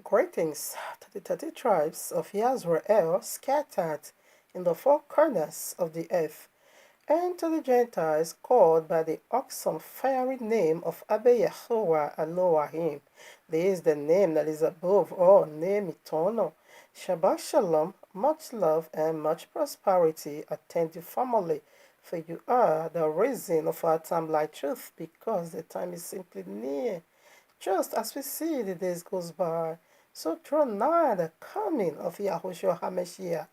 Greetings to the 30 tribes of Yahushuah scattered in the four corners of the earth, and to the Gentiles called by the awesome fiery name of Abba Yahuwah Elohim. This is the name that is above all name eternal. Shabbat Shalom, much love and much prosperity attend you family, for you are the reason of our time like truth, because the time is simply near. Just as we see the days goes by, so draw nigh the coming of Yahushua HaMashiach.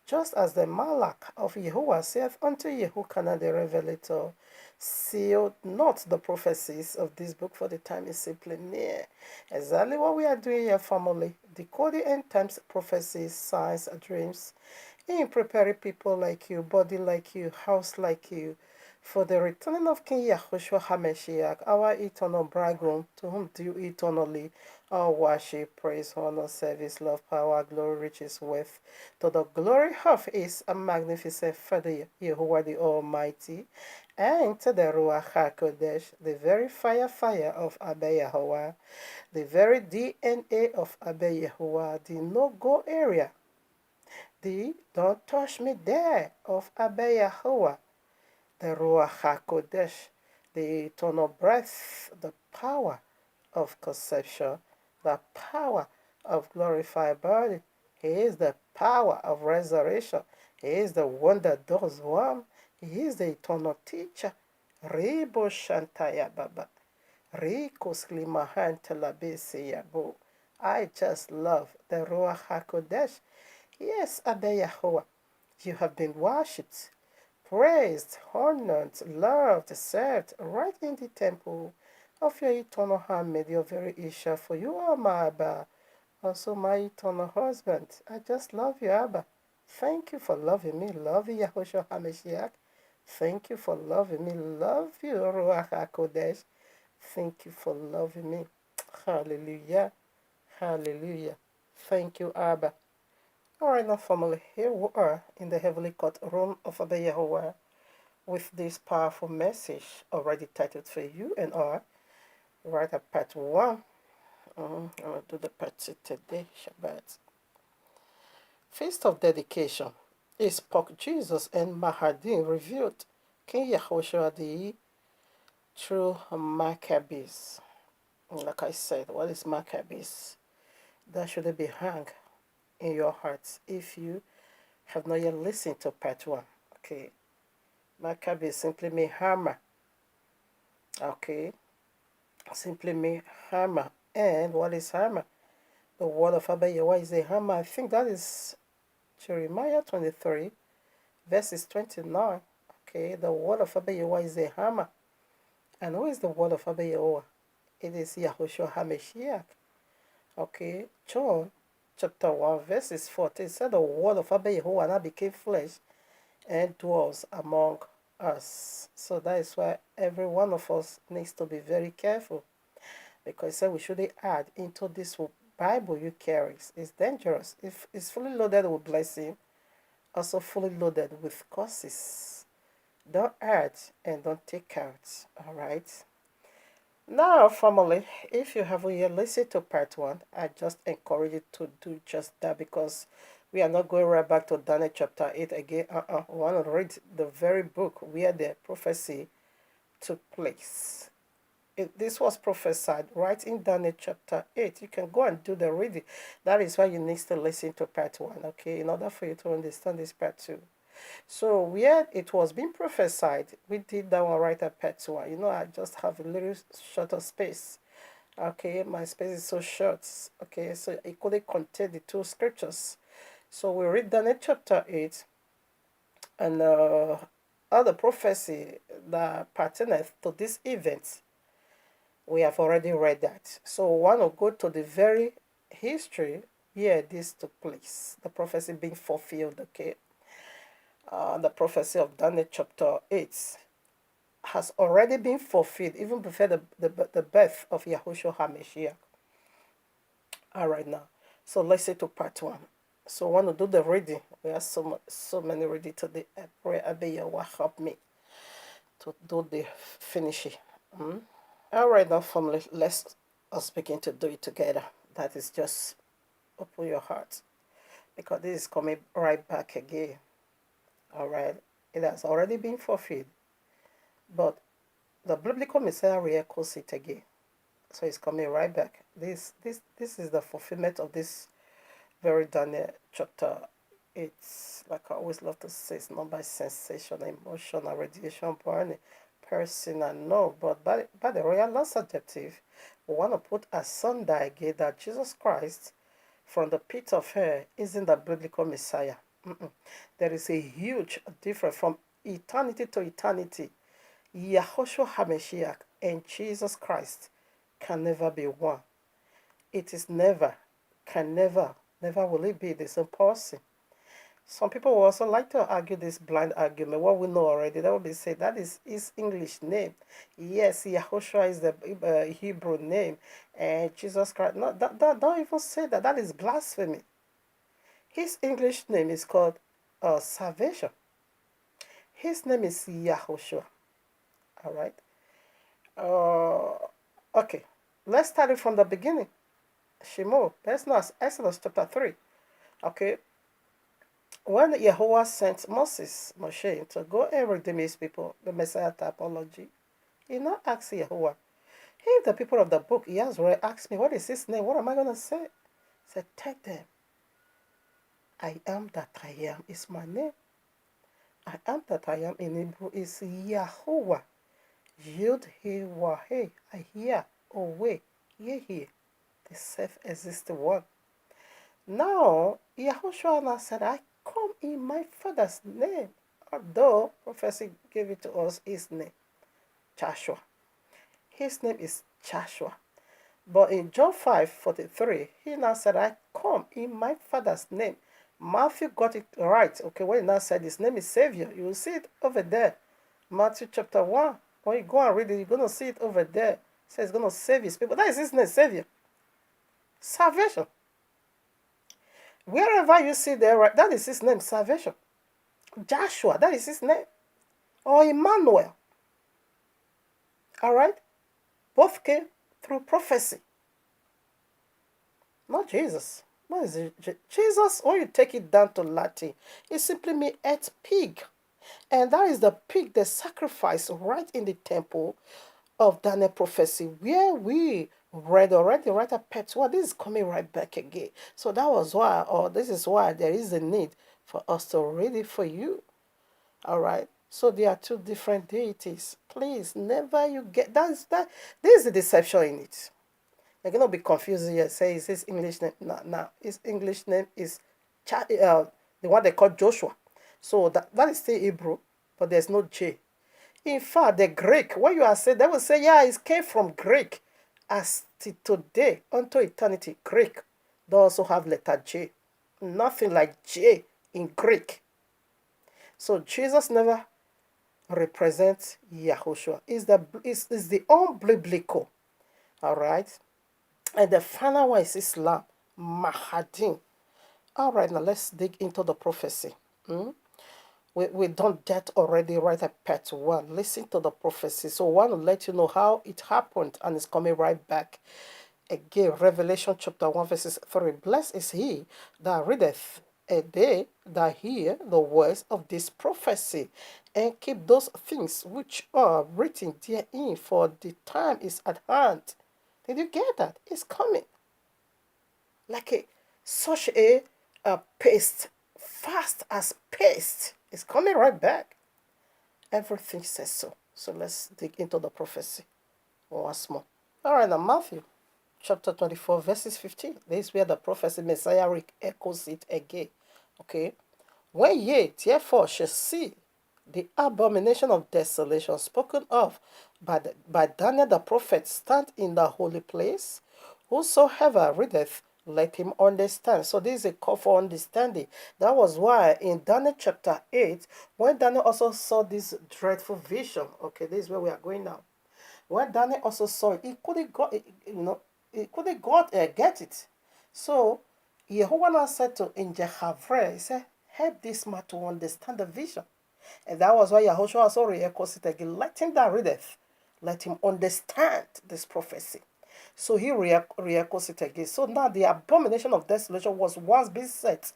Just as the Malach of Yahuwah saith unto Yehukanah the Revelator, seal not the prophecies of this book, for the time is simply near. Exactly what we are doing here, family. Decoding end times prophecies, signs, dreams, in preparing people like you, body like you, house like you, for the returning of King Yahushua HaMashiach, our eternal bridegroom, to whom due eternally all worship, praise, honor, service, love, power, glory, riches, wealth, to the glory of His magnificent Father Yahuwah the Almighty, and to the Ruach HaKodesh, the very fire of Abba Yahuwah, the very DNA of Abba Yahuwah, the no-go area, the don't touch me there of Abba Yahuwah, the Ruach HaKodesh, the eternal breath, the power of conception, the power of glorified body. He is the power of resurrection. He is the one that does one. He is the eternal teacher. Ribo Shantaya Baba. Rikos Limahantala Yabo. I just love the Ruach HaKodesh. Yes, Abba Yahuwah, you have been worshipped, praised, honored, loved, served right in the temple of your eternal handmaid, your very Isha. For you are my Abba, also my eternal husband. I just love you, Abba. Thank you for loving me. Love you, Yahushua HaMashiach. Thank you for loving me. Love you, Ruach HaKodesh. Thank you for loving me. Hallelujah. Hallelujah. Thank you, Abba. Alright now family, here we are in the heavenly courtroom of Abba Yahuwah with this powerful message already titled for you and I. Right at part 1. I'm going to do the part 2 today, Shabbat. Feast of Dedication is Spoke Jesus and Mahdi revealed King Yahushua the through Maccabees. Like I said, what is Maccabees? That should be hung in your hearts if you have not yet listened to part 1. Okay. Maccabees simply mean hammer. Okay. Simply mean hammer. And what is hammer? The word of Abba Yahweh is a hammer. I think that is Jeremiah 23, verses 29. Okay. The word of Abba Yahweh is a hammer. And who is the word of Abba Yahweh? It is Yahushua HaMashiach. Okay. John chapter 1, verses 14 said the word of Abba Yahweh now became flesh and dwells among us. So that is why every one of us needs to be very careful, because we shouldn't add into this Bible you carry. It's dangerous. If it's fully loaded with blessing, also fully loaded with curses. Don't add and don't take out. Alright. Now, family, if you haven't yet listened to part 1, I just encourage you to do just that, because we are not going right back to Daniel chapter 8 again. We want to read the very book where the prophecy took place. This was prophesied right in Daniel chapter 8. You can go and do the reading. That is why you need to listen to part 1, okay, in order for you to understand this part 2. So where it was being prophesied, we did that one right at part 1. You know, I just have a little shorter space. Okay, my space is so short. Okay, so it couldn't contain the 2 scriptures. So we read Daniel chapter 8 and other prophecy that pertaineth to this event. We have already read that. So we want to go to the very history where this took place. The prophecy being fulfilled, okay. The prophecy of Daniel chapter 8 has already been fulfilled even before the birth of Yahushua HaMashiach. Alright now. So let's say to part 1. So I want to do the reading. We have so many reading today. I pray Abba Yahweh help me to do the finishing. Alright now family, let's us begin to do it together. That is just open your heart, because this is coming right back again. All right, it has already been fulfilled, but the biblical Messiah re-echoes it again. So it's coming right back. This is the fulfillment of this very Daniel chapter. It's like I always love to say, it's not by sensation, emotion, or radiation burning, person, and no, but by the royal loss adjective, we want to put asunder again that Jesus Christ from the pit of hell isn't the biblical Messiah. There is a huge difference from eternity to eternity. YAHUSHUA HaMashiach and Jesus Christ can never be one. It is never, can never will it be the same person. Some people will also like to argue this blind argument. What we know already, that will be said that is his English name. Yes, Yahushua is the Hebrew name, and Jesus Christ. No, don't even say that. That is blasphemy. His English name is called salvation. His name is Yahushua. All right. Okay. Let's start it from the beginning. Shemo. Let's know Exodus chapter 3. Okay. When Yahuwah sent Moshe, to go and redeem his people, the Messiah typology, he now asked Yahuwah, if the people of the book Yahweh ask me, what is his name? What am I going to say? He said, tell them, I am that I am is my name. I am that I am in Hebrew is Yahuwah. Yud He Wah He. I hear, Owe, Yehi, the self-existing one. Now, Yahushua now said, I come in my Father's name. Although prophecy gave it to us his name, Joshua. His name is Joshua. But in John 5:43, he now said, I come in my Father's name. Matthew got it right. Okay, when he now said his name is Savior, you will see it over there. Matthew chapter 1. When you go and read it, you're going to see it over there. It says he's going to save his people. That is his name, Savior. Salvation. Wherever you see there, right, that is his name, salvation. Joshua, that is his name. Or Emmanuel. All right? Both came through prophecy. Not Jesus. What is it? Jesus, when you take it down to Latin, it simply means earth pig. And that is the pig they sacrificed right in the temple of Daniel prophecy, where we read already right at pet. Well, this is coming right back again. So that was why, or this is why there is a need for us to read it for you. All right. So there are two different deities. Please, never you get that. There is a deception in it. You're gonna be confused here. Say, is his English name? No. His English name is the one they call Joshua. So that is still Hebrew, but there's no J. In fact, the Greek, when you are saying, they will say, yeah, it came from Greek. As today, unto eternity, Greek, they also have letter J. Nothing like J in Greek. So Jesus never represents Yahushua. Is the unbiblical. All right. And the final one is Islam, Mahdi. All right, now let's dig into the prophecy. We done that already right at part 1. Listen to the prophecy. So I want to let you know how it happened, and it's coming right back. Again, Revelation chapter 1 verses 3. Blessed is he that readeth, and they that hear the words of this prophecy, and keep those things which are written therein, for the time is at hand. Did you get that? It's coming. Like such a paste, fast as paste. It's coming right back. Everything says so. So let's dig into the prophecy once more. All right, now Matthew chapter 24, verses 15. This is where the prophecy Messiah echoes it again. Okay. When ye therefore shall see the abomination of desolation spoken of by Daniel the prophet stand in the holy place, whosoever readeth, let him understand. So this is a call for understanding. That was why in Daniel chapter 8, when Daniel also saw this dreadful vision, okay, this is where we are going now. When Daniel also saw it, he couldn't get it. So Yehovah said to Angel Havre, he said, help this man to understand the vision. And that was why Yahushua also re-echoes it again. Let him that readeth, let him understand this prophecy. So he re-echoes it again. So now the abomination of desolation was once being set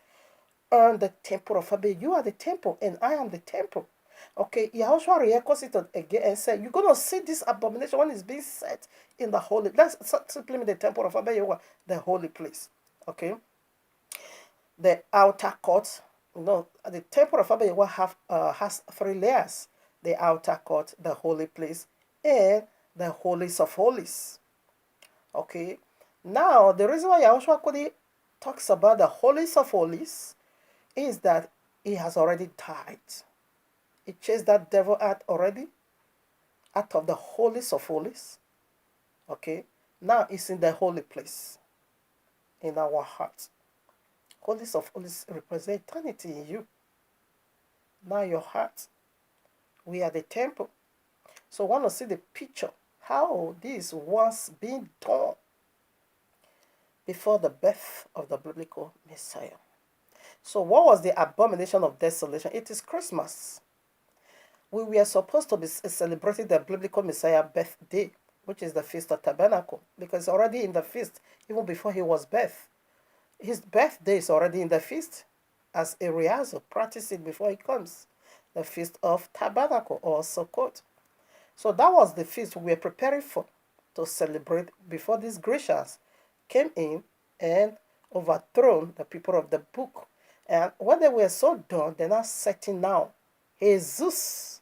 on the temple of Abel. You are the temple, and I am the temple. Okay, Yahushua re-echoes it again and said, you're going to see this abomination when it's being set in the holy. That's simply the temple of Abel, the holy place. Okay, the outer court. The temple of Abba has 3 layers: the outer court, the holy place, and the holies of holies. Okay, now the reason why Yahushua Kodi talks about the holies of holies is that he has already died. He chased that devil out already, out of the holies of holies. Okay, now it's in the holy place, in our heart. Holies of holies represent eternity in you. Now your heart, we are the temple. So I want to see the picture, how this was being done before the birth of the biblical Messiah. So what was the abomination of desolation? It is Christmas. We were supposed to be celebrating the biblical Messiah birthday, which is the Feast of Tabernacle, because already in the feast, even before he was birthed. His birthday is already in the feast, as a rehearsal, practice it before he comes. The Feast of Tabernacle, or Sukkot. So that was the feast we were preparing for, to celebrate before these Grecians came in and overthrown the people of the book. And when they were so done, they're now setting now Jesus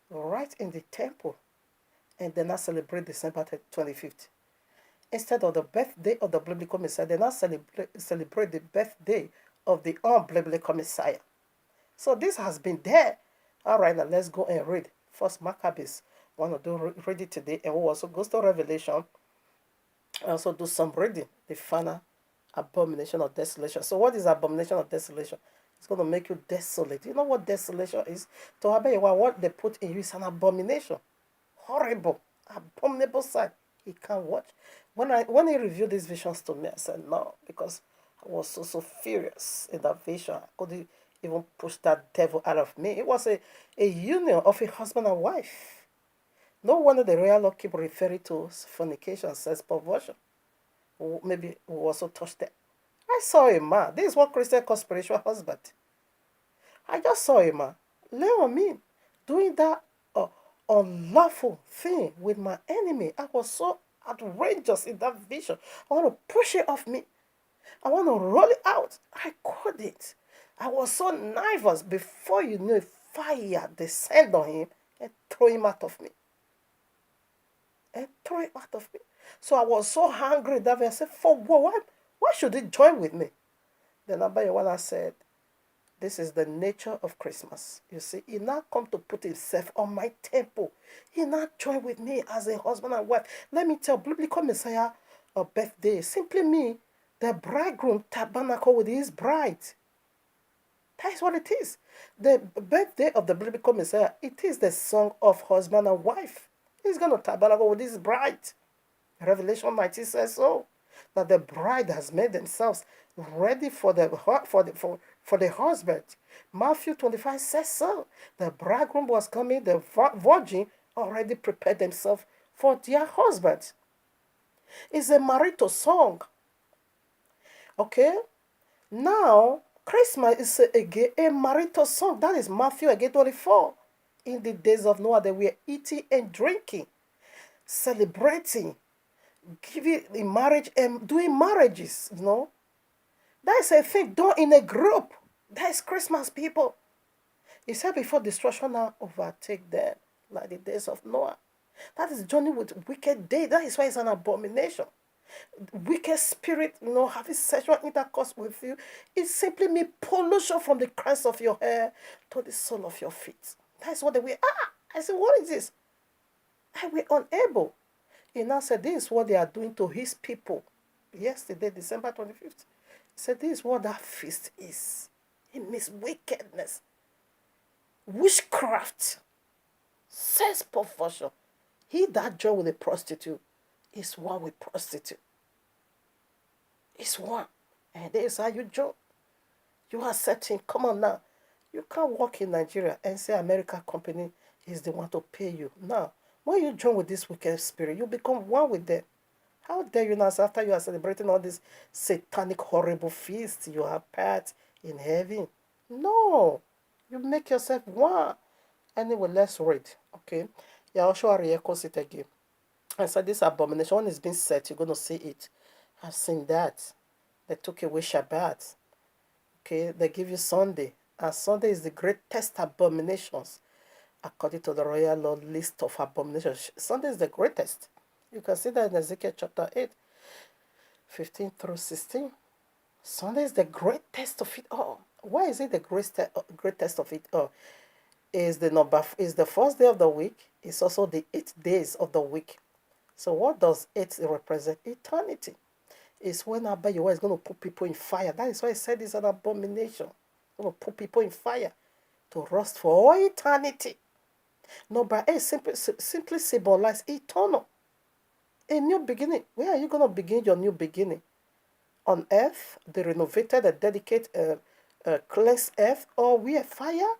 right in the temple. And they now celebrate December 25th. Instead of the birthday of the biblical Messiah, they now celebrate the birthday of the unbiblical Messiah. So this has been there. All right, now let's go and read. First Maccabees. I want to read it today, and we'll also go to Revelation. I also do some reading. The final abomination of desolation. So what is abomination of desolation? It's going to make you desolate. You know what desolation is? To obey what they put in you is an abomination. Horrible, abominable sight. He can't watch. When he revealed these visions to me, I said no, because I was so furious in that vision. I couldn't even push that devil out of me. It was a union of a husband and wife. No wonder the royal law keep referring to fornication, sex perversion. Maybe we also touched that. I saw a man. This is what Christian call spiritual husband. I just saw a man, lay on me, doing that unlawful thing with my enemy. I was so outrageous in that vision. I want to push it off me. I want to roll it out. I couldn't. I was so nervous. Before you knew, fire descended on him and threw him out of me. So I was so hungry that I said, for what? Why should he join with me? Then Abayawana said, this is the nature of Christmas. You see, he now come to put himself on my temple. He now joined with me as a husband and wife. Let me tell, biblical Messiah birthday simply mean the bridegroom tabernacle with his bride. That is what it is. The birthday of the biblical Messiah, it is the song of husband and wife. He's going to tabernacle with his bride. Revelation 19 says so. That the bride has made themselves ready for the husband. Matthew 25 says so. The bridegroom was coming, the virgin already prepared themselves for their husband. It's a marital song. Okay? Now, Christmas is a marital song. That is Matthew again 24. In the days of Noah, they were eating and drinking, celebrating, giving in marriage and doing marriages, That is a thing done in a group. That is Christmas, people. He said before destruction now overtake them, like the days of Noah. That is journey with wicked day. That is why it's an abomination. Wicked spirit, having sexual intercourse with you, it simply means pollution from the crest of your hair to the sole of your feet. That's what they were. I said, what is this? I were unable. He now said, this is what they are doing to his people. Yesterday, December 25th. He said, this is what that feast is. It means wickedness, witchcraft, sex perversion. He that join with a prostitute is one with prostitute. It's one. And this is how you join. You are setting, come on now. You can't work in Nigeria and say American company is the one to pay you. No. When you join with this wicked spirit, you become one with them. How dare you now, after you are celebrating all these satanic, horrible feasts, you have part in heaven? No. You make yourself one. Anyway, let's read. Okay. Yahushua re-echoes it again. I said, this abomination, when it's been set, you're going to see it. I've seen that. They took away Shabbat. Okay. They give you Sunday. And Sunday is the greatest abominations. According to the royal law list of abominations, Sunday is the greatest. You can see that in Ezekiel chapter 8, 15 through 16. Sunday is the greatest of it all. Why is it the greatest of it all? Is the first day of the week. It's also the 8 days of the week. So what does 8 represent? Eternity. It's when Abba Yahweh is going to put people in fire. That is why I said it's an abomination. Going to put people in fire to rust for all eternity. Number 8 simply symbolizes eternal. A new beginning. Where are you going to begin your new beginning? On earth, the renovated, the dedicated, cleansed earth, or where fire?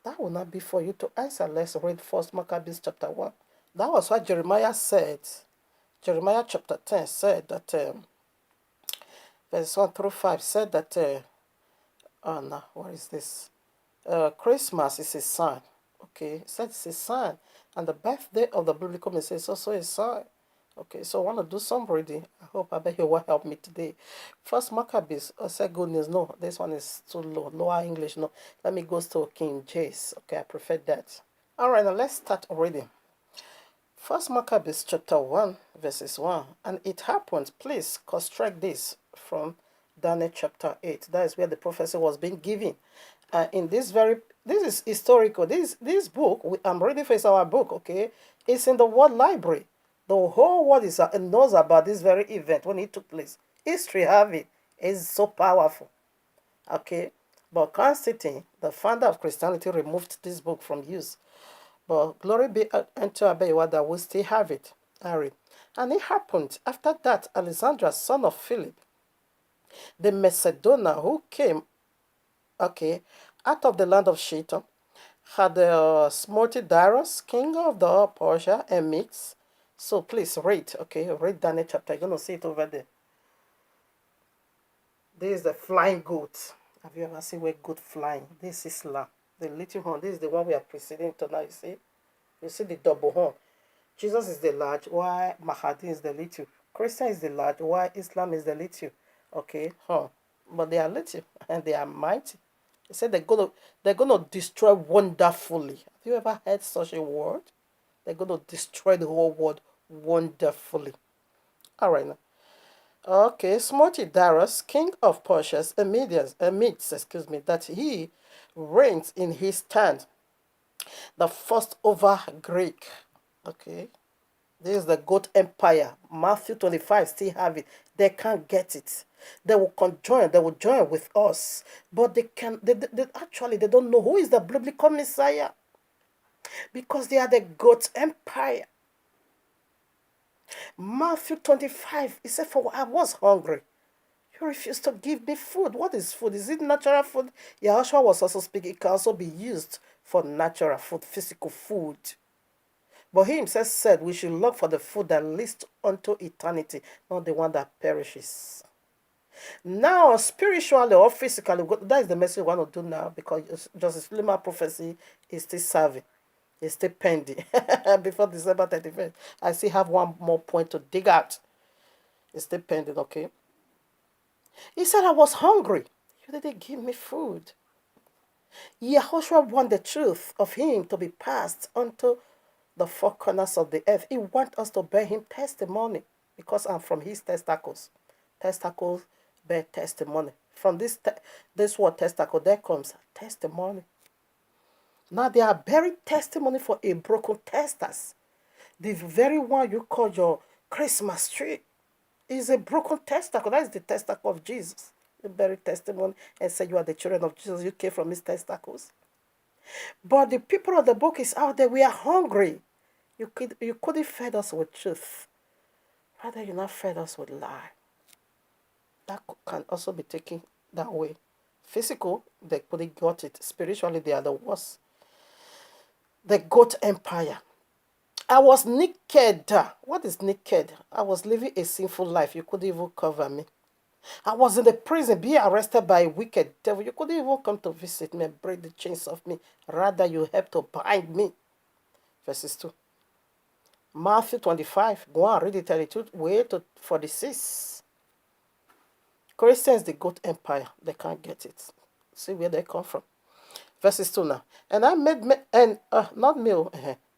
That will not be for you to answer. Let's read 1 Maccabees chapter 1. That was what Jeremiah said. Jeremiah chapter 10 said that, verse 1 through 5 said that, oh no, what is this? Christmas is a sign. Okay, it said it's a sign. And the birthday of the biblical Messiah is also a sign. Okay, so I want to do some reading. I hope you will help me today. First Maccabees, I said good news. No, this one is too low. Lower English, no. Let me go to King James. Okay, I prefer that. Alright, now let's start reading. First Maccabees chapter 1, verses 1. And it happened, please construct this from Daniel chapter 8. That is where the prophecy was being given. In this is historical. This book, I'm reading for, is our book, okay? It's in the world library. The whole world knows about this very event when it took place. History have it. It's so powerful. Okay? But Constantine, the founder of Christianity, removed this book from use. But glory be unto Abba that we still have it. And it happened after that, Alexander, son of Philip, the Macedonian, who came, okay, out of the land of Shittim, had smote Darius, king of the Persia, and Medes. So please read, okay, read Daniel chapter. You're going to see it over there. This is the flying goat. Have you ever seen where goat flying? This is Islam. The little horn. This is the one we are proceeding to now, you see? You see the double horn. Jesus is the large, why Mahdi is the little. Christian is the large, why Islam is the little. Okay, but they are little and they are mighty. They said they're gonna destroy wonderfully. Have you ever heard such a word? They're gonna destroy the whole world wonderfully. All right now. Okay, smote Darius, king of Persia, and Medes, that he reigns in his stand, the first over Greek. Okay, this is the goat empire. Matthew 25 still have it. They can't get it. They will conjoin. They will join with us, but they actually they don't know who is the biblical Messiah, because they are the goat empire. Matthew 25, he said, for I was hungry. You refused to give me food. What is food? Is it natural food? Yahushua was also speaking. It can also be used for natural food, physical food. But he himself said we should look for the food that leads unto eternity, not the one that perishes. Now, spiritually or physically, that is the message we want to do now, because Justice Lima prophecy is still serving. It's still pending before December 31st. I still have one more point to dig out. It's still pending, okay? He said, I was hungry. You didn't give me food. Yahushua want the truth of him to be passed unto the four corners of the earth. He wants us to bear him testimony, because I'm from his testicles. Testicles bear testimony. From this word testicle, there comes testimony. Now they are bearing testimony for a broken testis. The very one you call your Christmas tree is a broken testicle. That is the testicle of Jesus. You bear testimony and say you are the children of Jesus. You came from his testicles. But the people of the book is out there. We are hungry. You couldn't feed us with truth. Rather, you not fed us with lie. That can also be taken that way. Physical, they couldn't got it. Spiritually, they are the worst. The goat empire. I was naked. What is naked? I was living a sinful life. You couldn't even cover me. I was in the prison being arrested by a wicked devil. You couldn't even come to visit me and break the chains of me. Rather, you helped to bind me. Verses 2. Matthew 25. Go on, read it 32. Way to 46. Christians, the goat empire. They can't get it. See where they come from. Verses 2 now. And I made,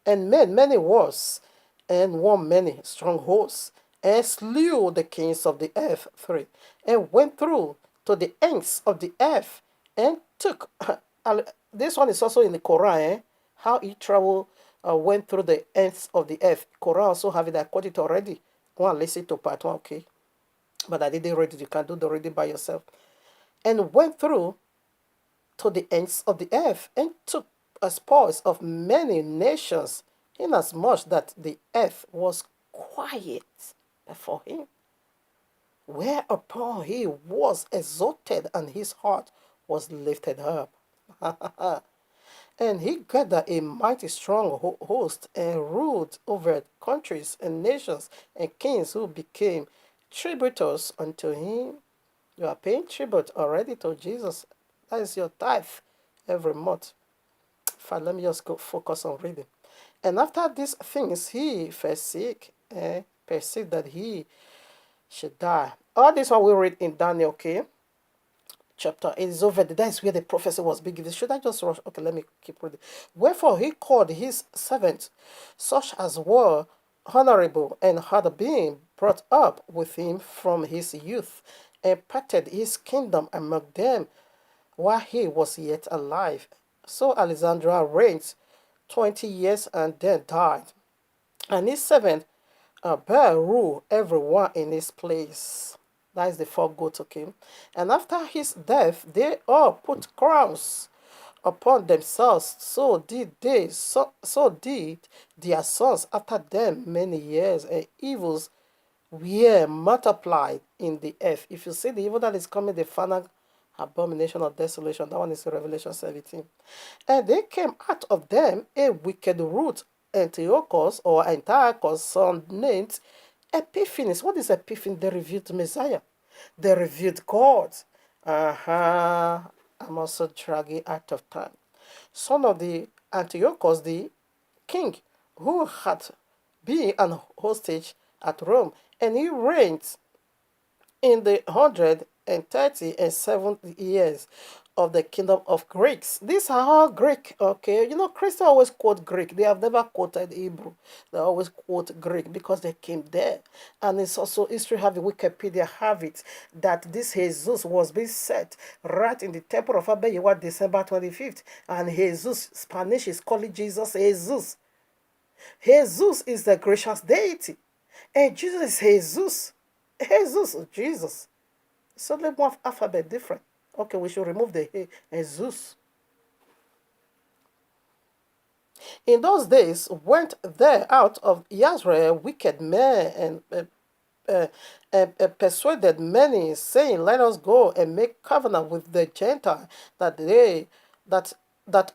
and made many wars, and won many strongholds, and slew the kings of the earth. 3. And went through to the ends of the earth, and took, this one is also in the Quran, how he traveled, went through the ends of the earth. Quran also have it, I quote it already. Go and listen to part 1, okay? But I didn't read it, you can do the reading by yourself. And went through to the ends of the earth, and took spoils of many nations, inasmuch that the earth was quiet before him. Whereupon he was exalted, and his heart was lifted up. And he gathered a mighty strong host, and ruled over countries and nations and kings, who became tributors unto him. You are paying tribute already to Jesus. That is your tithe every month. Fine, let me just go focus on reading. And after these things, he fell sick, and perceived that he should die. All this one we read in Daniel, okay? Chapter 8 is over. That is where the prophecy was being given. Should I just rush? Okay, let me keep reading. Wherefore he called his servants, such as were honorable, and had been brought up with him from his youth, and parted his kingdom among them while he was yet alive. So Alexander reigned 20 years, and then died. And his servant bare rule everyone in his place. That is the four goats, okay? And after his death, they all put crowns upon themselves. So did their sons after them many years, and evils were multiplied in the earth. If you see the evil that is coming, the final abomination of desolation, that one is in Revelation 17. And they came out of them a wicked root, Antiochus or Antiochus, son named Epiphanes. What is Epiphanes? The revealed Messiah, the revealed God. I'm also dragging out of time. Son of the Antiochus, the king, who had been an hostage at Rome, and he reigned in the 137th years of the kingdom of Greeks. These are all Greek, okay? You know, Christians always quote Greek. They have never quoted Hebrew. They always quote Greek because they came there. And it's also, history have it, Wikipedia have it, that this Jesus was being set right in the temple of Abeyewa, December 25th. And Jesus, Spanish is calling Jesus Jesus. Jesus is the gracious deity. And Jesus is Jesus. Jesus. It's only one alphabet different. Okay, we should remove the A and Zeus. In those days went there out of Israel wicked men, and persuaded many, saying, Let us go and make covenant with the Gentiles, that they that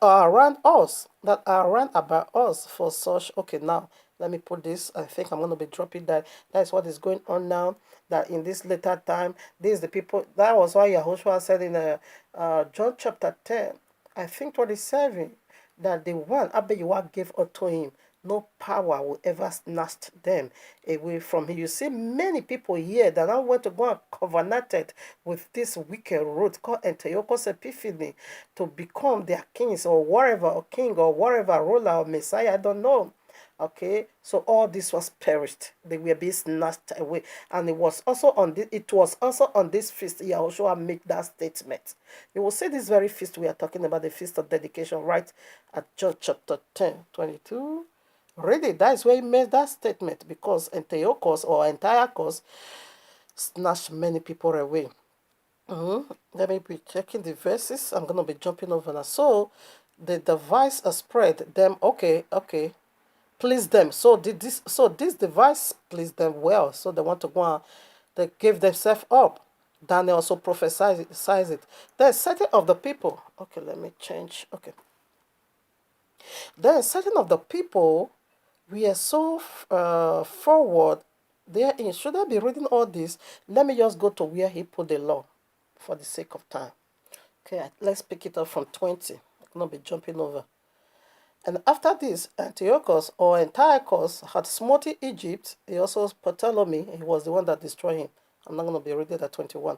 are around us, that are around about us for such. Okay, now let me put this. I think I'm going to be dropping that. That's what is going on now. That in this later time, these the people. That was why Yahushua said in John chapter 10, I think 27, that the one Abayua gave unto him, no power will ever snatch them away from him. You see, many people here that now want to go and covenanted with this wicked root called Antiochus Epiphanes to become their kings or whatever, or king or whatever, ruler or Messiah, I don't know. Okay, so all this was perished. They were being snatched away. And it was also on this feast Yahushua made that statement. You will see this very feast we are talking about, the feast of dedication, right at John chapter 10, 22. Really, that is where he made that statement, because Antiochus or Antiochus snatched many people away. Let me be checking the verses. I'm going to be jumping over now. So the device spread them. Okay. Please them. So this device pleased them well. So they want to go on. They gave themselves up. Daniel also prophesied it. The setting of the people. Okay, let me change. Okay. The setting of the people We are so forward therein. Should I be reading all this? Let me just go to where he put the law for the sake of time. Okay, let's pick it up from 20. I'm not be jumping over. And after this, Antiochus or Antiochus had smote Egypt. He also Ptolemy, he was the one that destroyed him. I'm not going to be reading at 21.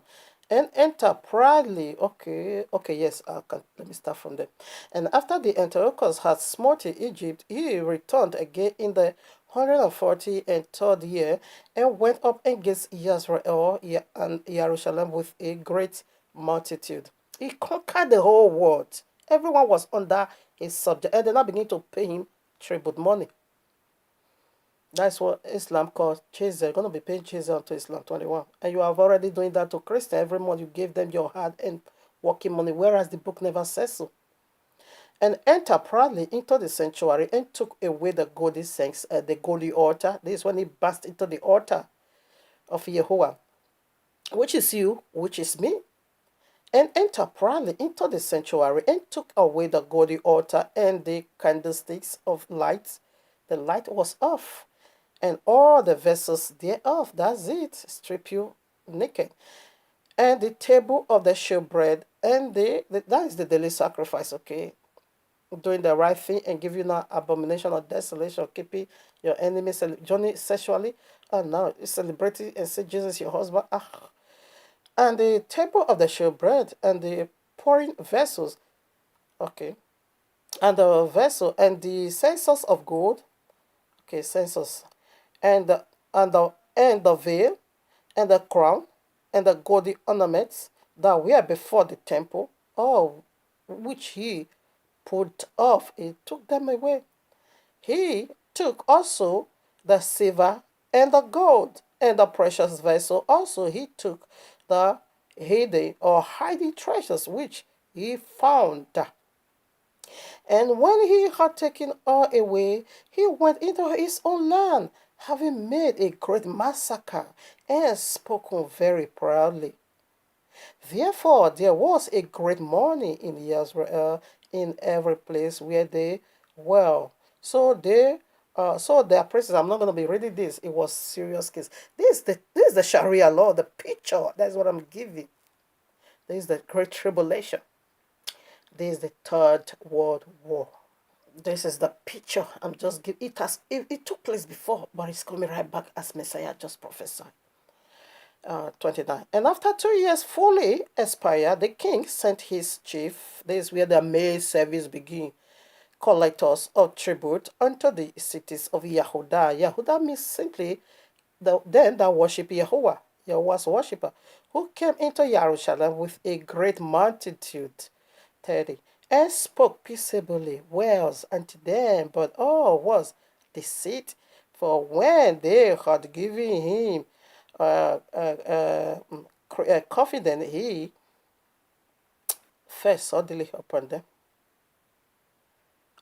And enter proudly. Okay, yes, let me start from there. And after the Antiochus had smote Egypt, he returned again in the 143rd year and went up against Israel and Jerusalem with a great multitude. He conquered the whole world. Everyone was under his subject, and they now begin to pay him tribute money. That's what Islam calls chase. They're going to be paying chase unto Islam 21. And you have already doing that to Christians. Every month you give them your hard and working money, whereas the book never says so. And entered proudly into the sanctuary and took away the golden things, the golden altar. This is when he burst into the altar of Yahuwah, which is you, which is me. And entered proudly into the sanctuary and took away the golden altar and the candlesticks of light. The light was off, and all the vessels thereof. That's it. Strip you naked. And the table of the showbread, and that is the daily sacrifice, okay? Doing the right thing and giving no abomination or desolation, keeping your enemy journey sexually. And now you celebrating and say Jesus your husband. And the table of the showbread and the pouring vessels, okay, and the vessel and the censers of gold, okay, censers, and the veil and the crown and the golden ornaments that were before the temple, all which he put off, he took them away. He took also the silver and the gold and the precious vessel. Also he took the hidden or hiding treasures which he found. And when he had taken all away, he went into his own land, having made a great massacre and spoken very proudly. Therefore there was a great mourning in Israel in every place where they were. So their praises. I'm not going to be reading this. It was serious case. This is the Sharia law, the picture. That's what I'm giving. This is the Great Tribulation. This is the Third World War. This is the picture I'm just giving. It took place before, but it's coming right back as Messiah just prophesied. 29. And after 2 years fully expired, the king sent his chief. This is where the May service begin. Collectors of tribute unto the cities of Yahudah. Yahudah means simply them that worship Yahuwah, Yahuwah's worshipper, who came into Jerusalem with a great multitude. 30. And spoke peaceably words unto them, but all was deceit. For when they had given him confidence, he fell suddenly upon them,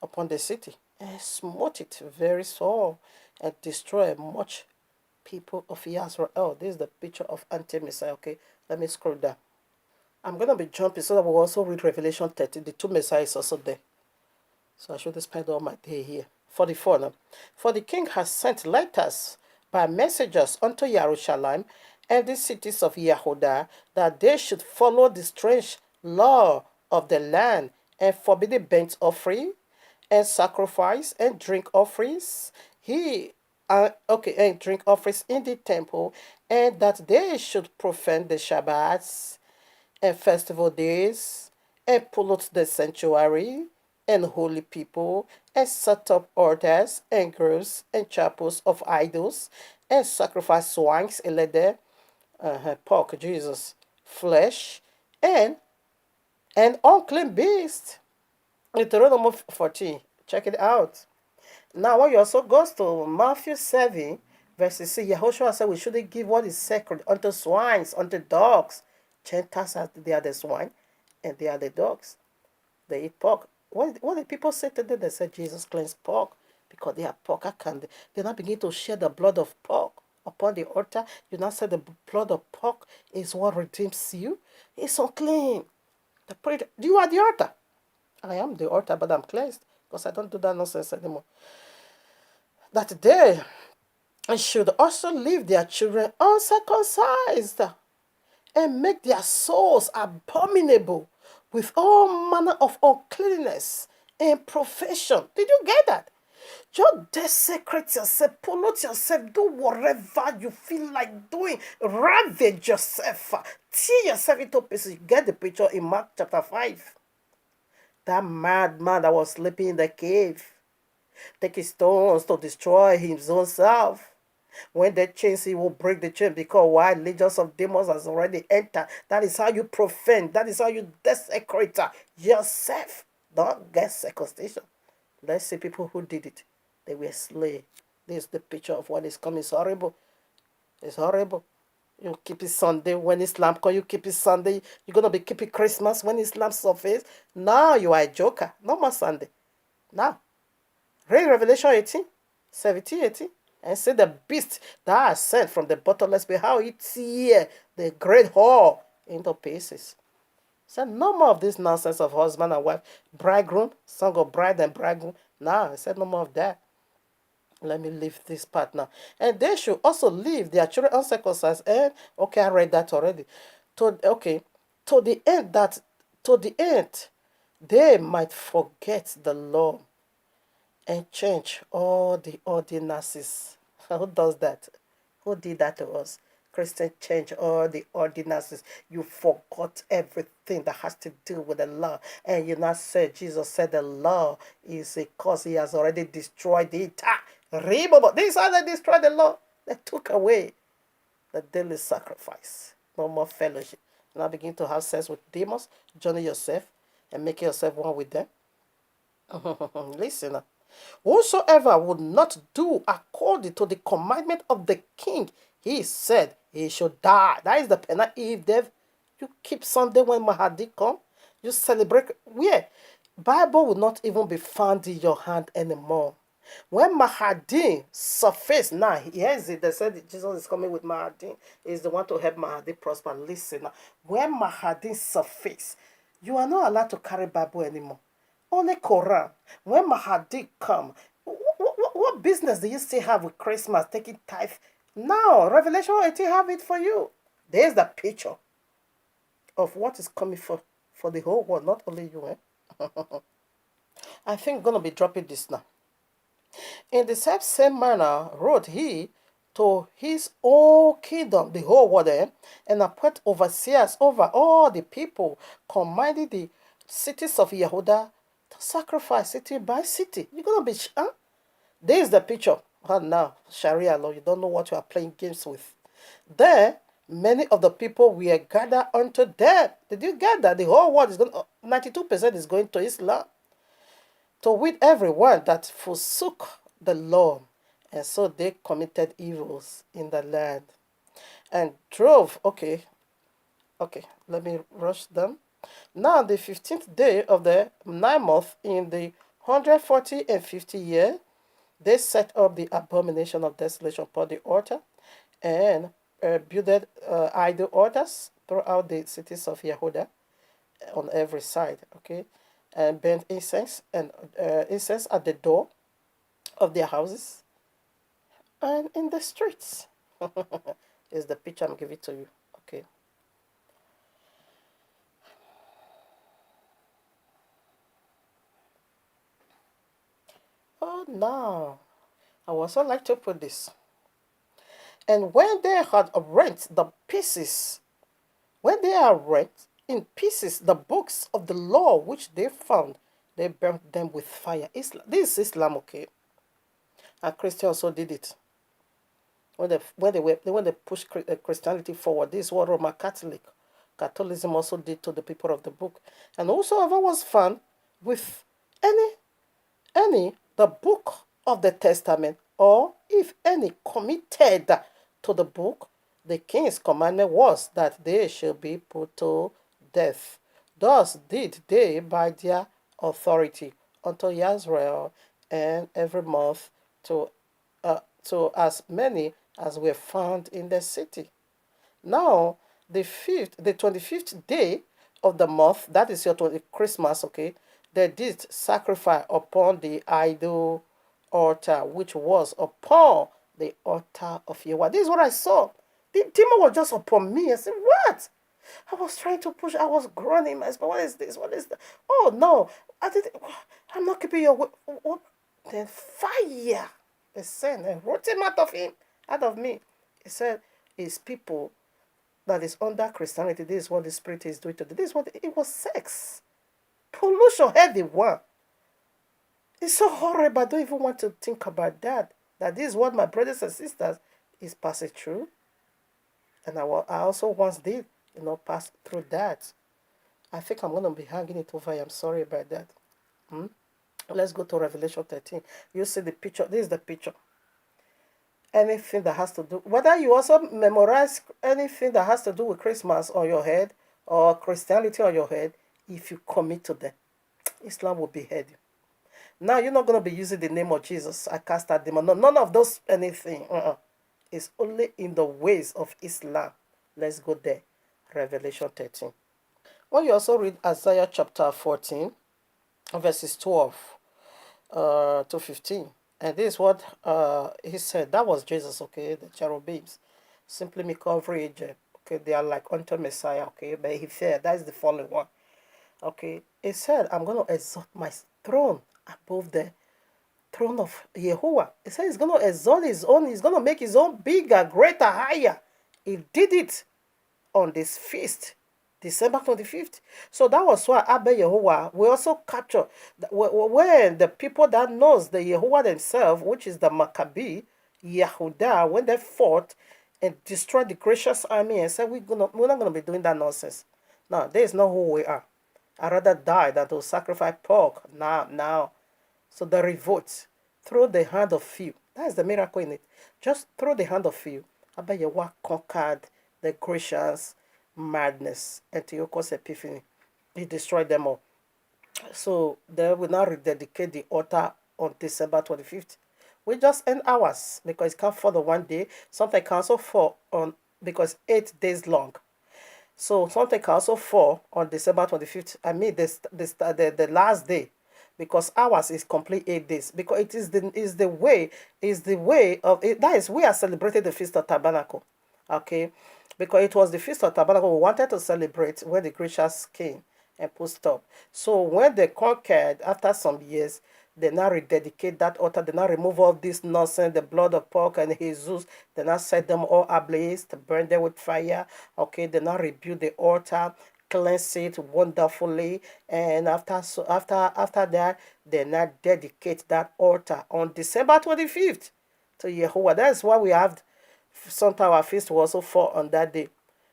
upon the city, and smote it very sore, and destroyed much people of Israel. This is the picture of anti-Messiah. Okay, let me scroll down. I'm going to be jumping so that we'll also read Revelation 30. The two Messiahs also there. So I should spend all my day here. 44 now. For the king has sent letters by messengers unto Jerusalem and the cities of Yahudah, that they should follow the strange law of the land and forbid the burnt offering and sacrifice and drink offerings. And drink offerings in the temple, and that they should profane the Shabbats and festival days, and pollute the sanctuary and holy people, and set up altars and groves and chapels of idols, and sacrifice swines and leather, pork, Jesus, flesh, and unclean beast. Deuteronomy 14. Check it out. Now, when you also goes to Matthew 7, verses 6, Yahushua said we shouldn't give what is sacred unto swines, unto dogs. Gentiles, they are the swine, and they are the dogs. They eat pork. What did people say today? They said Jesus cleansed pork because they have pork. How can they not begin to share the blood of pork upon the altar? You now say the blood of pork is what redeems you? It's unclean. You are the altar. I am the altar, but I'm cleansed because I don't do that nonsense anymore. that they should also leave their children uncircumcised and make their souls abominable with all manner of uncleanness and profession. Did you get that? Just desecrate yourself, pollute yourself, do whatever you feel like doing, ravage yourself, tear yourself into pieces. You get the picture in Mark chapter 5. That madman that was sleeping in the cave, taking stones to destroy his own self. When the chains, he will break the chain, because why? Legions of demons has already entered. That is how you profane. That is how you desecrate yourself. Don't get circumcision. Let's see people who did it. They were slain. This is the picture of what is coming. It's horrible. It's horrible. You keep it Sunday when Islam come. You keep it Sunday. You're going to be keeping Christmas when Islam surface. Now you are a joker. No more Sunday. Now, read Revelation 18, 17, 18. And see the beast that I sent from the bottomless pit, how it tear the great hall into pieces. So no more of this nonsense of husband and wife, bridegroom, song of bride and bridegroom. Nah, I said no more of that. Let me leave this part now. And they should also leave their children uncircumcised. And okay, I read that already. To the end they might forget the law and change all the ordinances. Who does that? Who did that to us? Christians change all the ordinances. You forgot everything that has to do with the law. And you not said, Jesus said the law is a cause. He has already destroyed it. This is how they destroyed the law. They took away the daily sacrifice. No more fellowship. Now begin to have sex with demons. Join yourself and make yourself one with them. Listen up. Whosoever would not do according to the commandment of the king, he said he should die. That is the penalty. If you keep Sunday when Mahdi come, you celebrate. Where? Bible will not even be found in your hand anymore. When Mahdi surface, now here's it. They said Jesus is coming with Mahdi. He's the one to help Mahdi prosper. Listen, when Mahdi surface, you are not allowed to carry Bible anymore. Only Quran. When Mahdi come, what business do you still have with Christmas, taking tithe? Now, Revelation 18 have it for you. There's the picture of what is coming for the whole world, not only you. I think I'm going to be dropping this now. In the same manner wrote he to his own kingdom, the whole world, and appoint overseers over all the people, commanding the cities of Yehuda to sacrifice city by city. You're going to be... There is the picture. Now, Sharia law, you don't know what you are playing games with. There, many of the people were gathered unto them. Did you get that? The whole world is going... 92% is going to Islam. To with everyone that forsook the law, and so they committed evils in the land, and drove. Okay, let me rush them. Now the 15th day of the 9th month in the 140 and 50 year, they set up the abomination of desolation upon the altar, and builded idol altars throughout the cities of Yehuda on every side. Okay. And burnt incense and incense at the door of their houses and in the streets. Is the picture I'm giving to you. Okay. Oh no. I would also like to put this. And when they had rent the pieces, when they are rent in pieces the books of the law which they found, they burnt them with fire. This is Islam, okay? And Christians also did it. When they pushed Christianity forward, this is what Roman Catholicism also did to the people of the book. And whosoever was found with the book of the testament, or if any committed to the book, the king's commandment was that they should be put to death. Thus did they by their authority unto Israel, and every month to as many as were found in the city. Now the 25th day of the month, that is your Christmas, okay, they did sacrifice upon the idol altar which was upon the altar of Yahweh. This is what I saw. The demon was just upon me. I said, what? I was trying to push. I was groaning. My spirit, what is this? What is that? Oh, no. I'm not keeping your word. What? Then fire descended and wrote him out of me. He said, it's people that is under Christianity. This is what the Spirit is doing to them. This is what it was sex. Pollution, heavy one. It's so horrible. I don't even want to think about that. That this is what my brothers and sisters is passing through. And I also once did, pass through that. I think I'm going to be hanging it over here. I'm sorry about that. Let's go to Revelation 13. You see the picture. This is the picture. Anything that has to do, whether you also memorize anything that has to do with Christmas on your head or Christianity on your head, if you commit to them, Islam will behead you. Now you're not going to be using the name of Jesus. I cast that demon. No, none of those anything. It's only in the ways of Islam. Let's go there. Revelation 13. When you also read Isaiah chapter 14, verses 12 to 15. And this is what he said. That was Jesus, okay? The cherubims. Simply me coverage. Okay, they are like unto Messiah, okay? But he said, that is the fallen one. Okay, he said, I'm going to exalt my throne above the throne of Yahuwah. He said he's going to exalt his own. He's going to make his own bigger, greater, higher. He did it on this feast, December 25th. So that was why Abba Yahuwah, we also capture when the people that knows the Yahuwah themselves, which is the Maccabee, Yahudah, when they fought and destroyed the gracious army and said, we're not going to be doing that nonsense. No, there is not who we are. I'd rather die than to sacrifice pork now. So the revolt, through the hand of few. That is the miracle in it. Just through the hand of few. Abba Yahuwah conquered the gracious madness, Antiochus Epiphany. He destroyed them all. So they will now rededicate the altar on December 25th. We just end ours because it can't fall on one day. Something can also fall on, because 8 days long. So something can also fall on December 25th. I mean the last day, because ours is complete 8 days. Because it is the way of it. That is, we are celebrating the Feast of Tabernacle. Okay, because it was the Feast of Tabernacle we wanted to celebrate when the Grecians came and put stop. So when they conquered, after some years, they now rededicate that altar. They now remove all this nonsense, the blood of pork and Jesus. They now set them all ablaze to burn them with fire. Okay, they now rebuild the altar, cleanse it wonderfully, and after that, they now dedicate that altar on December 25th to Yahuwah. That's why we have. Sometimes our feast will also fall on that day.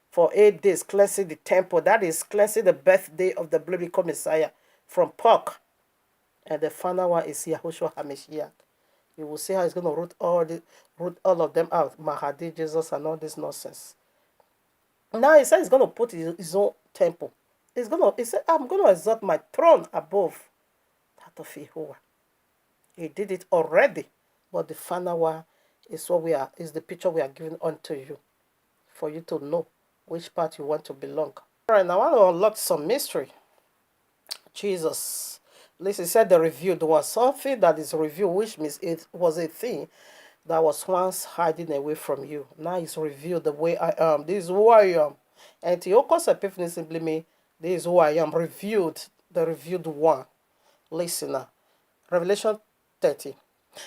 For 8 days, cleansing the temple. That is cleansing the birthday of the biblical Messiah from pork. And the final one is YAHUSHUA HaMashiach. You will see how he's going to root all of them out. Mahdi, Jesus, and all this nonsense. Now he said he's going to put his own temple. He said, I'm going to exalt my throne above that of Yahuwah. He did it already. But the final one is the picture we are giving unto you, for you to know which part you want to belong. All right, now I want to unlock some mystery. Jesus, listen, he said the revealed was something that is revealed, which means it was a thing that was once hiding away from you. Now it's revealed the way I am. This is who I am. Antiochus Epiphany simply means this is who I am, revealed, the revealed one. Listen now, Revelation 30.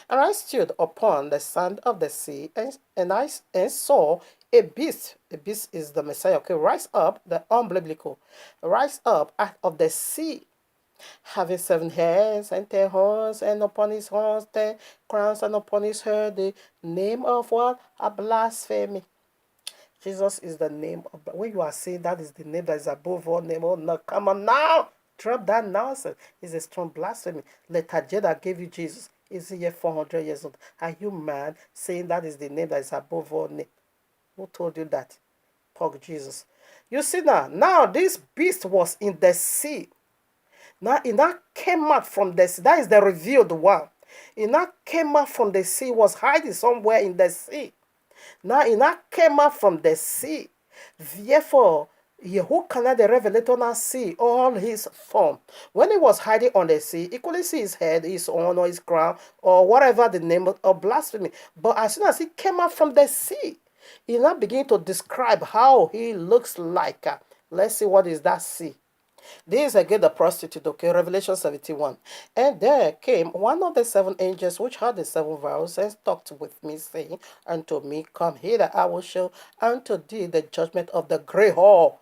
And I stood upon the sand of the sea, and I saw a beast. A beast is the Messiah. Okay, rise up, the unbiblical. Rise up out of the sea, having 7 heads and 10 horns, and upon his horns 10 crowns, and upon his head the name of what? A blasphemy. Jesus is the name of. When you are saying that is the name that is above all name, oh no, come on now. Drop that nonsense. It's a strong blasphemy. Lethargy that gave you Jesus is here 400 years old. Are you mad saying that is the name that is above all name? Who told you that? Talk Jesus. You see now this beast was in the sea. Now it now came out from the sea. That is the revealed one. It now came out from the sea, was hiding somewhere in the sea. Now it now came out from the sea. Therefore, Yahuwah the Revelator now see all his form. When he was hiding on the sea, he couldn't see his head, his honor, his crown, or whatever the name of blasphemy. But as soon as he came out from the sea, he now began to describe how he looks like. Let's see what is that sea. This is again the prostitute, okay, Revelation 71. And there came one of the seven angels which had the seven vials and talked with me, saying unto me, Come hither, I will show unto thee the judgment of the great whore.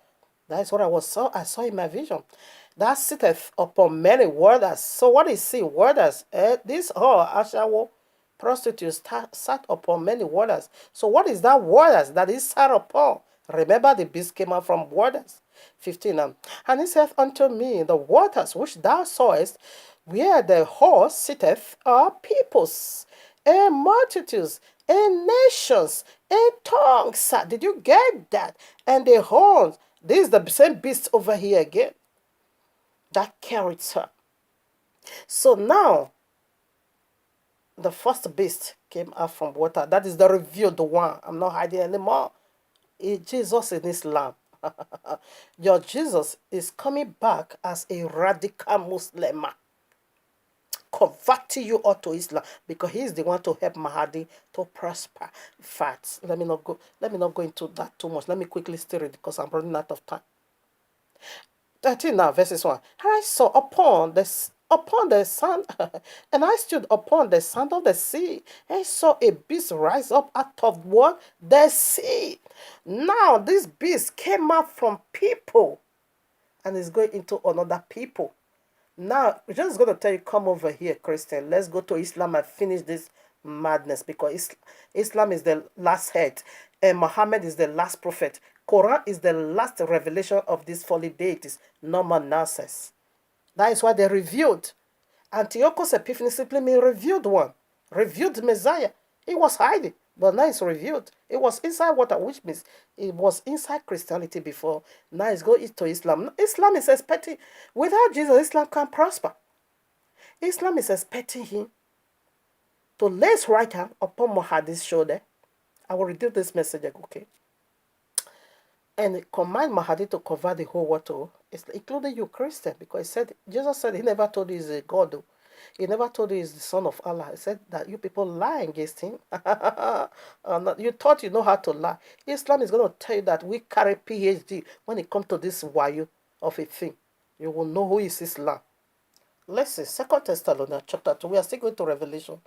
That's what I saw in my vision. That sitteth upon many waters. So what is see? Waters. This whore, Ashawo, prostitutes sat upon many waters. So what is that waters that is sat upon? Remember the beast came out from waters. 15. And he saith unto me, The waters which thou sawest, where the whore sitteth, are peoples, and multitudes, and nations, and tongues. Did you get that? And the horns. This is the same beast over here again that carries her. So now, the first beast came out from water. That is the revealed one. I'm not hiding anymore. Jesus in Islam. Your Jesus is coming back as a radical Muslim, converting you all to Islam, because he is the one to help Mahdi to prosper. Facts. Let me not go into that too much. Let me quickly stir it because I'm running out of time. 13 now, verses 1. And I saw upon the sand, and I stood upon the sand of the sea, and saw a beast rise up out of what? The sea. Now this beast came out from people and is going into another people. Now, we're just going to tell you, come over here, Christian. Let's go to Islam and finish this madness, because Islam is the last head and Muhammad is the last prophet. Quran is the last revelation of these fallen deities. No more nonsense. That is why they revealed. Antiochus Epiphanes simply means revealed one. Revealed Messiah. He was hiding, but now it's revealed. It was inside water, which means it was inside Christianity before. Now it's going to Islam. Islam is expecting, without Jesus, Islam can't prosper. Islam is expecting him to lay his right hand upon Mahdi's shoulder. I will read this message, okay? And command Mahdi to cover the whole world, including you, Christian, because Jesus said he never told you he's a God, though. He never told you he's the son of Allah. He said that you people lie against him. You thought you know how to lie. Islam is going to tell you that we carry PhD when it comes to this wayo of a thing. You will know who is Islam. Let's see, 2 Thessalonians chapter 2. We are still going to Revelation.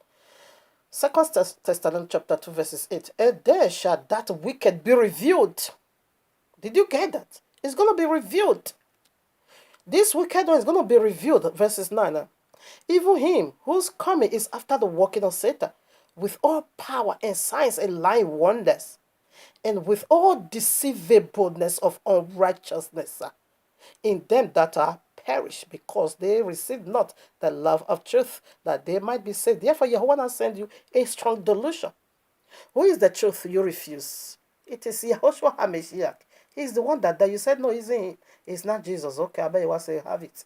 2 Thessalonians chapter 2 verses 8. And there shall that wicked be revealed. Did you get that? It's going to be revealed. This wicked one is going to be revealed. Verses 9. Even him whose coming is after the working of Satan, with all power and signs and lying wonders, and with all deceivableness of unrighteousness in them that are perished, because they receive not the love of truth, that they might be saved. Therefore, Yahuwah has sent you a strong delusion. Who is the truth you refuse? It is YAHUSHUA HaMashiach. He's the one that you said, no, isn't he? It's not Jesus. Okay, I bet you want to say, have it.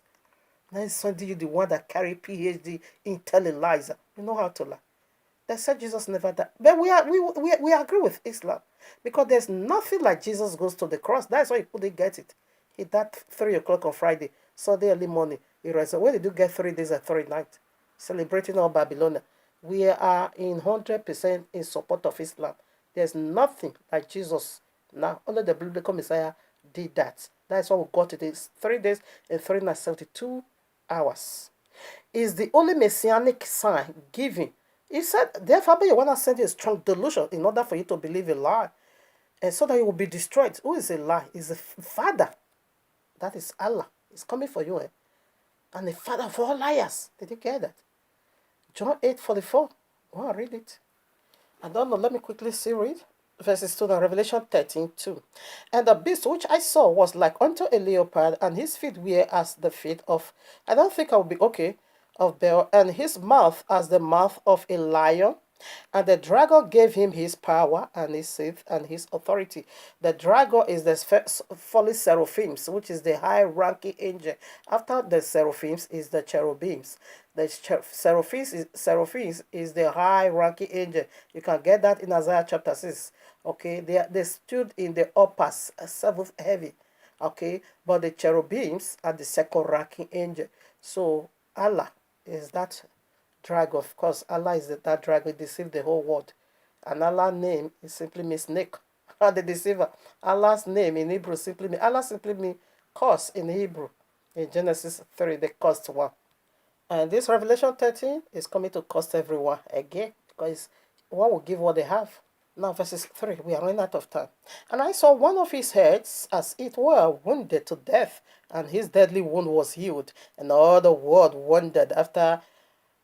Now he's sending you the one that carry PhD in telling lies. You know how to lie. They said Jesus never died. But we agree with Islam, because there's nothing like Jesus goes to the cross. That's why he couldn't get it. He died 3 o'clock on Friday, Sunday early morning. He resurrected. When did you get 3 days and 3 nights? Celebrating all Babylon. We are in 100% in support of Islam. There's nothing like Jesus. Now, only the biblical Messiah did that. That's why we got it. It's 3 days and 3 nights, 72 hours. Is the only messianic sign given. He said, therefore, you want to send you a strong delusion in order for you to believe a lie, and so that you will be destroyed. Who is a lie? Is the Father. That is Allah. It's coming for you. And the father of all liars. Did you get that? John 8:44. Go and read it. I don't know. Let me quickly read. Verses 2 and Revelation 13:2. And the beast which I saw was like unto a leopard, and his feet were as the feet of, I don't think I will be okay, of bear, and his mouth as the mouth of a lion. And the dragon gave him his power and his seat and his authority. The dragon is the fallen seraphims, which is the high-ranking angel. After the seraphims is the cherubims. The seraphims is the high-ranking angel. You can get that in Isaiah chapter 6. Okay, they stood in the upper seventh heaven. Okay, but the cherubims are the second ranking angel. So Allah is that dragon. Of course, Allah is that dragon deceived the whole world. And Allah's name is simply means snake. The deceiver. Allah's name in Hebrew simply means Allah simply means curse in Hebrew. In Genesis 3, the cursed one. And this Revelation 13 is coming to cost everyone again because one will give what they have. Now, verses 3, we are running out of time. And I saw one of his heads as it were wounded to death, and his deadly wound was healed. And all the world wondered after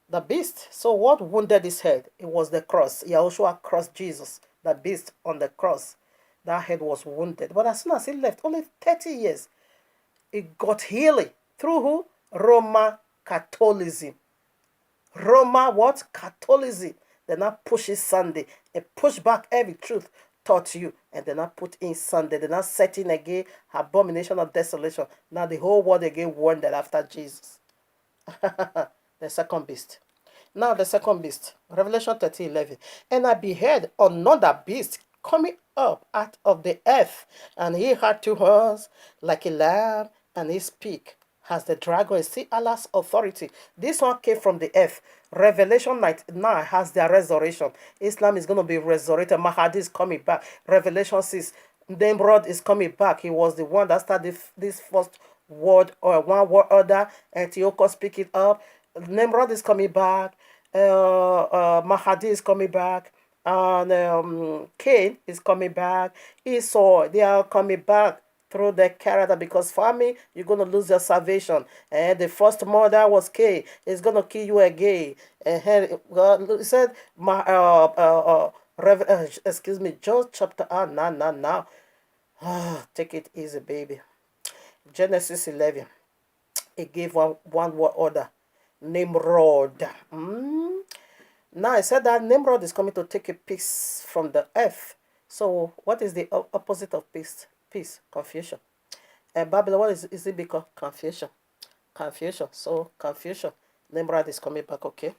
the beast. So, what wounded his head? It was the cross. Yahushua crossed Jesus, the beast on the cross. That head was wounded. But as soon as he left, only 30 years, it got healing. Through who? Roman Catholicism. Roma what? Catholicism. They now push in Sunday. They push back every truth taught you. And they now put in Sunday. They now set in again abomination of desolation. Now the whole world again wondered after Jesus. The second beast. Now the second beast. Revelation 13:11. And I beheld another beast coming up out of the earth. And he had 2 horns like a lamb. And his beak has the dragon. See Allah's authority. This one came from the earth. Revelation 9 has their resurrection. Islam is going to be resurrected. Mahdi is coming back. Revelation 6, Nimrod is coming back. He was the one that started this first word or one word order. Antiochus pick it up. Nimrod is coming back. Mahdi is coming back. And Cain is coming back. Esau, they are coming back through the character, because family, you're going to lose your salvation. And the first murder was Cain. It's going to kill you again. And God said, excuse me, John chapter, now. Take it easy, baby. Genesis 11. It gave one word order. Nimrod. Now I said that Nimrod is coming to take a piece from the earth. So what is the opposite of peace? Peace, confusion. And Babylon, what is it because? Confusion. Confusion. So confusion. Nimrod is coming back, okay?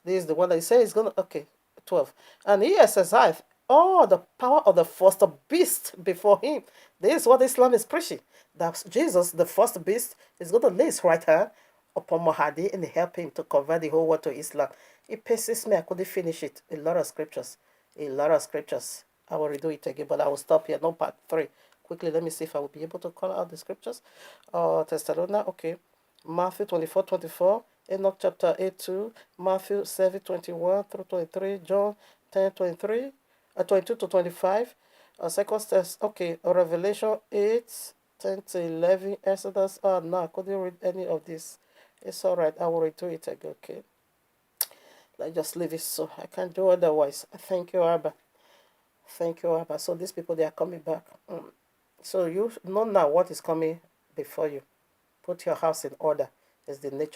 This is the one that he says is going to, okay, 12. And he exercised all the power of the first beast before him. This is what Islam is preaching. That Jesus, the first beast, is going to lay his right hand upon Mahdi and help him to convert the whole world to Islam. It pisses me. I couldn't finish it. A lot of scriptures. A lot of scriptures. I will redo it again, but I will stop here. No, part 3. Quickly, let me see if I will be able to call out the scriptures. Thessalonians, okay. Matthew 24:24. Enoch chapter 8:2. Matthew 7:21 through 23. John 10:23. 22 to 25. Second test, okay. Revelation 8:10 to 11. Exodus. No, I couldn't read any of this. It's alright. I will redo it again, okay. Let's just leave it so. I can't do otherwise. Thank you, Abba. Thank you, Abba. So these people, they are coming back. So you know now what is coming before you. Put your house in order. It's the nature